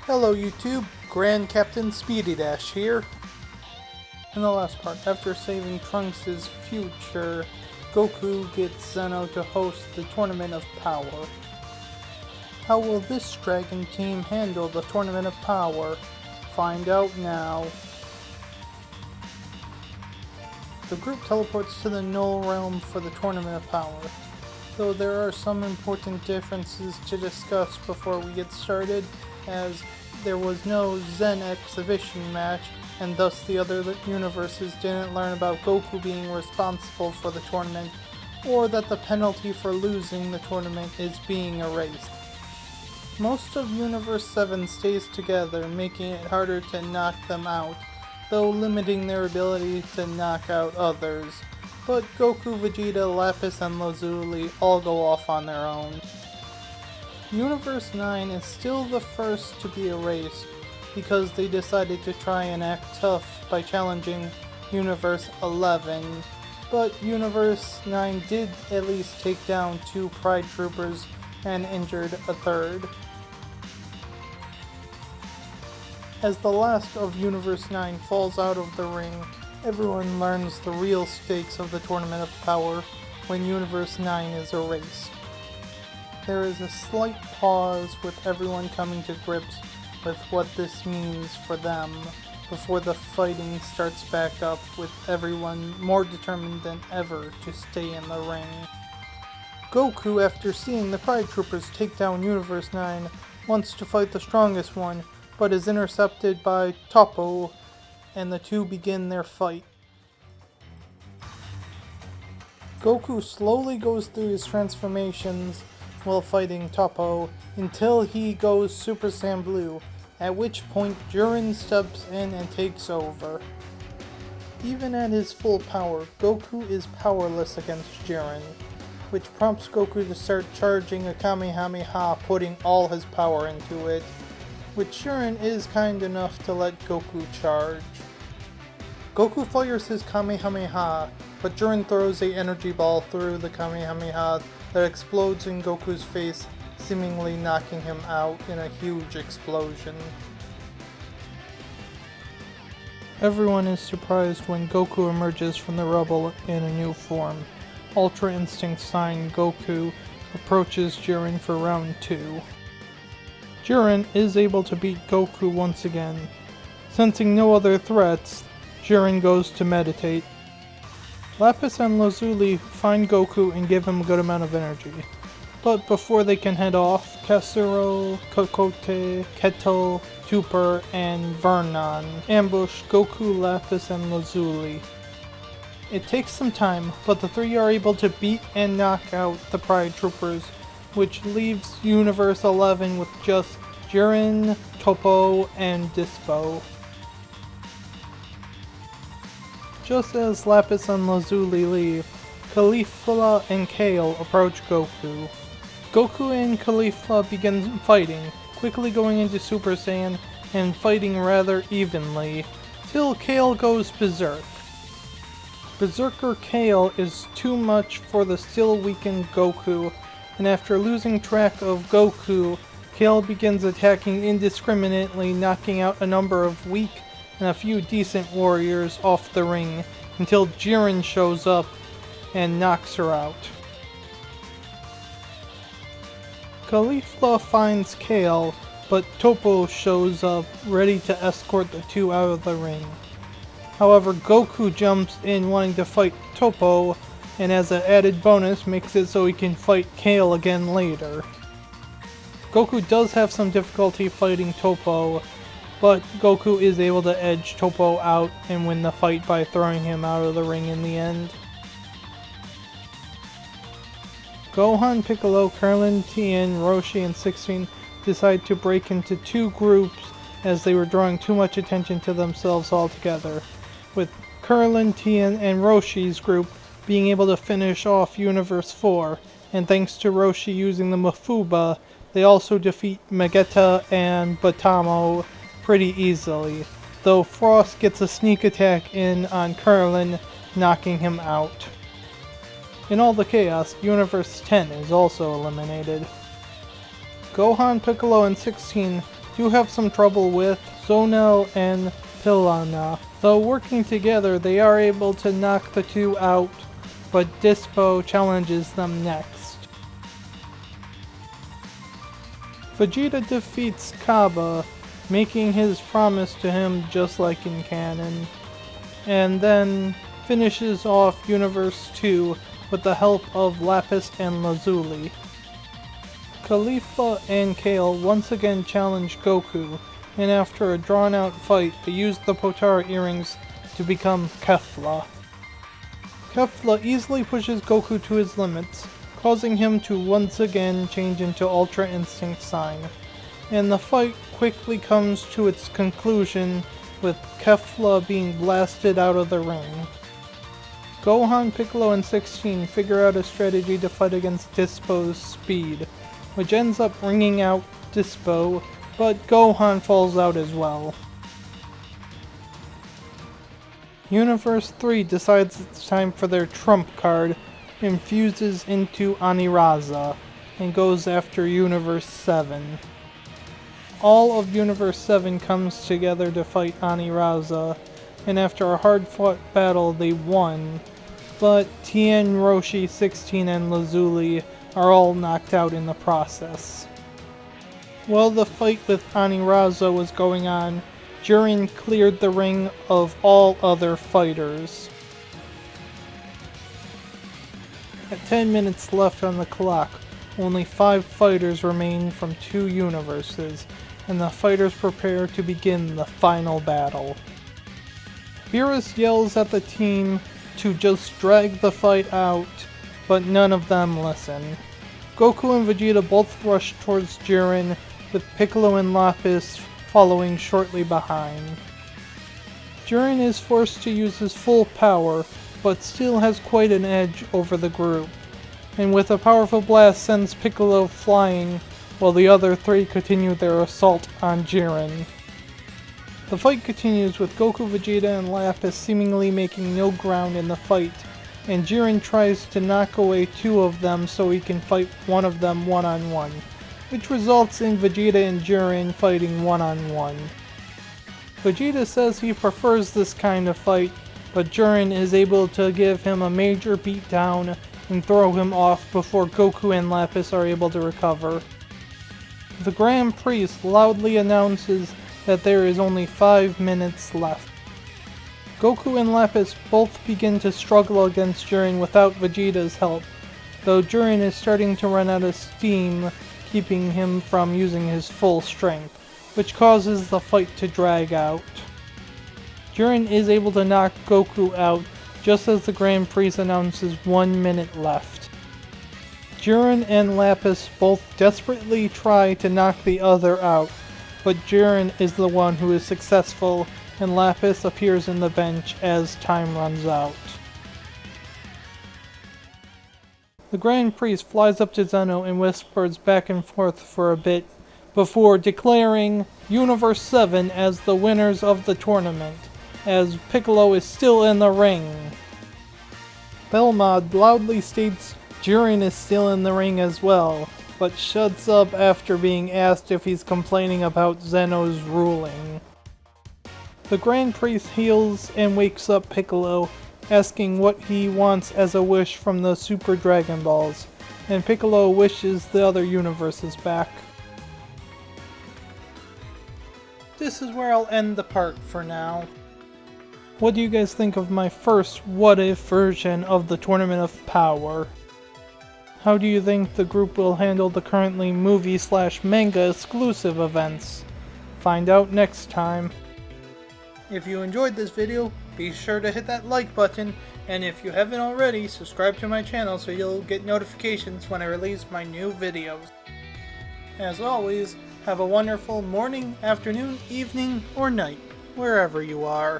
Hello YouTube, Grand Captain Speedy Dash here. In the last part, after saving Trunks' future, Goku gets Zeno to host the Tournament of Power. How will this dragon team handle the Tournament of Power? Find out now. The group teleports to the Null Realm for the Tournament of Power. Though there are some important differences to discuss before we get started, as there was no Zen exhibition match, and thus the other universes didn't learn about Goku being responsible for the tournament, or that the penalty for losing the tournament is being erased. Most of Universe 7 stays together, making it harder to knock them out, though limiting their ability to knock out others. But Goku, Vegeta, Lapis, and Lazuli all go off on their own. Universe 9 is still the first to be erased, because they decided to try and act tough by challenging Universe 11, but Universe 9 did at least take down 2 Pride Troopers and injured a third. As the last of Universe 9 falls out of the ring, everyone learns the real stakes of the Tournament of Power when Universe 9 is erased. There is a slight pause with everyone coming to grips with what this means for them before the fighting starts back up, with everyone more determined than ever to stay in the ring. Goku, after seeing the Pride Troopers take down Universe 9, wants to fight the strongest one, but is intercepted by Toppo, and the two begin their fight. Goku slowly goes through his transformations while fighting Toppo until he goes Super Saiyan Blue, at which point Jiren steps in and takes over. Even at his full power, Goku is powerless against Jiren, which prompts Goku to start charging a Kamehameha, putting all his power into it, which Jiren is kind enough to let Goku charge. Goku fires his Kamehameha, but Jiren throws a energy ball through the Kamehameha that explodes in Goku's face, seemingly knocking him out in a huge explosion. Everyone is surprised when Goku emerges from the rubble in a new form. Ultra Instinct Sign Goku approaches Jiren for round 2. Jiren is able to beat Goku once again. Sensing no other threats, Jiren goes to meditate. Lapis and Lazuli find Goku and give him a good amount of energy. But before they can head off, Casero, Kokote, Kettle, Tupper, and Vernon ambush Goku, Lapis, and Lazuli. It takes some time, but the three are able to beat and knock out the Pride Troopers, which leaves Universe 11 with just Jiren, Toppo, and Dispo. Just as Lapis and Lazuli leave, Caulifla and Kale approach Goku. Goku and Caulifla begin fighting, quickly going into Super Saiyan and fighting rather evenly, till Kale goes berserk. Berserker Kale is too much for the still weakened Goku, and after losing track of Goku, Kale begins attacking indiscriminately, knocking out a number of weak and a few decent warriors off the ring, until Jiren shows up and knocks her out. Caulifla finds Kale, but Toppo shows up, ready to escort the two out of the ring. However, Goku jumps in wanting to fight Toppo, and as an added bonus makes it so he can fight Kale again later. Goku does have some difficulty fighting Toppo, but Goku is able to edge Toppo out and win the fight by throwing him out of the ring in the end. Gohan, Piccolo, Krillin, Tien, Roshi, and 16 decide to break into 2 groups as they were drawing too much attention to themselves altogether, with Krillin, Tien, and Roshi's group being able to finish off Universe 4, and thanks to Roshi using the Mafuba, they also defeat Megeta and Batamo pretty easily, though Frost gets a sneak attack in on Krillin, knocking him out. In all the chaos, Universe 10 is also eliminated. Gohan, Piccolo, and 16 do have some trouble with Zonel and Pilana. Though working together, they are able to knock the two out, but Dispo challenges them next. Vegeta defeats Kaba, making his promise to him just like in canon, and then finishes off Universe 2 with the help of Lapis and Lazuli. Khalifa and Kale once again challenge Goku, and after a drawn-out fight, they use the Potara earrings to become Kefla. Kefla easily pushes Goku to his limits, causing him to once again change into Ultra Instinct Sign, and the fight quickly comes to its conclusion with Kefla being blasted out of the ring. Gohan, Piccolo, and 16 figure out a strategy to fight against Dispo's speed, which ends up ringing out Dispo, but Gohan falls out as well. Universe 3 decides it's time for their trump card, infuses into Aniraza, and goes after Universe 7. All of Universe 7 comes together to fight Aniraza, and after a hard-fought battle they won, but Tien, Roshi, 16, and Lazuli are all knocked out in the process. While the fight with Aniraza was going on, Jiren cleared the ring of all other fighters. At 10 minutes left on the clock, only 5 fighters remain from 2 universes, and the fighters prepare to begin the final battle. Beerus yells at the team to just drag the fight out, but none of them listen. Goku and Vegeta both rush towards Jiren, with Piccolo and Lapis following shortly behind. Jiren is forced to use his full power, but still has quite an edge over the group, and with a powerful blast sends Piccolo flying, while the other 3 continue their assault on Jiren. The fight continues with Goku, Vegeta, and Lapis seemingly making no ground in the fight, and Jiren tries to knock away 2 of them so he can fight one of them one-on-one, which results in Vegeta and Jiren fighting one-on-one. Vegeta says he prefers this kind of fight, but Jiren is able to give him a major beatdown and throw him off before Goku and Lapis are able to recover. The Grand Priest loudly announces that there is only 5 minutes left. Goku and Lapis both begin to struggle against Jiren without Vegeta's help, though Jiren is starting to run out of steam, keeping him from using his full strength, which causes the fight to drag out. Jiren is able to knock Goku out just as the Grand Priest announces 1 minute left. Jiren and Lapis both desperately try to knock the other out, but Jiren is the one who is successful, and Lapis appears in the bench as time runs out. The Grand Priest flies up to Zeno and whispers back and forth for a bit, before declaring Universe 7 as the winners of the tournament, as Piccolo is still in the ring. Belmod loudly states Jiren is still in the ring as well, but shuts up after being asked if he's complaining about Zeno's ruling. The Grand Priest heals and wakes up Piccolo, asking what he wants as a wish from the Super Dragon Balls, and Piccolo wishes the other universes back. This is where I'll end the part for now. What do you guys think of my first what-if version of the Tournament of Power? How do you think the group will handle the currently movie/manga exclusive events? Find out next time. If you enjoyed this video, be sure to hit that like button, and if you haven't already, subscribe to my channel so you'll get notifications when I release my new videos. As always, have a wonderful morning, afternoon, evening, or night, wherever you are.